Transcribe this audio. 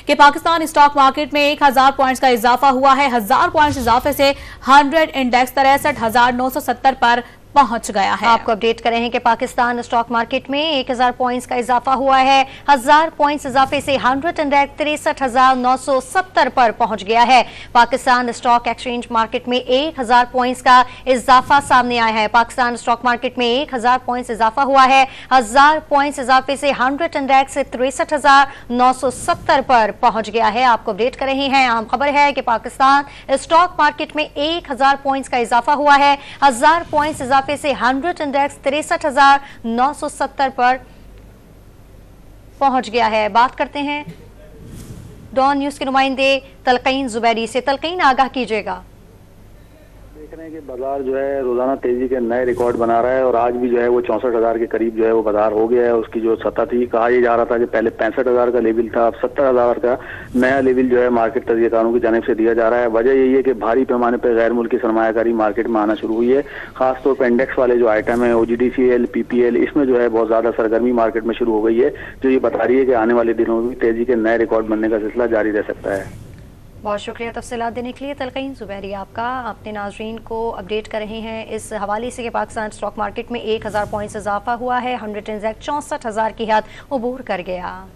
कि Pakistan stock market में 1000 points का इजाफा हुआ है। 1000 पॉइंट्स इजाफे से 100 इंडेक्स 63,970 पर पहुंच गया है। आपको अपडेट करें हैं कि पाकिस्तान स्टॉक मार्केट में 1000 पॉइंट्स का इजाफा हुआ है। 1000 पॉइंट्स इजाफे से 100 इंडेक्स 63,970 पर पहुंच गया है। पाकिस्तान स्टॉक एक्सचेंज मार्केट में 1000 पॉइंट्स का इजाफा सामने आया है। पाकिस्तान स्टॉक मार्केट में 1000 पॉइंट्स इजाफा हुआ है। 1000 पॉइंट्स इजाफे से 100 इंडेक्स 63,970 पर पहुंच गया है। आपको अपडेट कर रहे हैं, अहम खबर है कि पाकिस्तान स्टॉक मार्केट में 1000 पॉइंट्स का इजाफा हुआ है। 1000 पॉइंट्स इजाफे से 100 इंडेक्स 63,970 पर पहुंच गया है। बात करते हैं डॉन न्यूज के नुमाइंदे तलकीन जुबैरी से। तलकीन, आगाह कीजिएगा। देख रहे हैं कि बाजार जो है रोजाना तेजी के नए रिकॉर्ड बना रहा है और आज भी जो है वो 64,000 के करीब जो है वो बाजार हो गया है। उसकी जो सतह थी, कहा यह जा रहा था कि पहले 65,000 का लेवल था, अब 70,000 का नया लेवल जो है मार्केट तजज़ियाकारों की जानिब से दिया जा रहा है। वजह यही है कि भारी पैमाने पर गैर मुल्की सरमायाकारी मार्केट में आना शुरू हुई है। खासतौर पर इंडेक्स वाले जो आइटम है OGDCL, PPL, इसमें जो है बहुत ज्यादा सरगर्मी मार्केट में शुरू हो गई है, जो ये बता रही है कि आने वाले दिनों में तेजी के नए रिकॉर्ड बनने का सिलसिला जारी रह सकता है। बहुत शुक्रिया तफसीलात देने के लिए तलकीन जुबैरी आपका। अपने नाजरीन को अपडेट कर रहे हैं इस हवाले से कि पाकिस्तान स्टॉक मार्केट में 1000 पॉइंट्स इजाफा हुआ है। 100 इंडेक्स 64,000 की हद अबूर कर गया।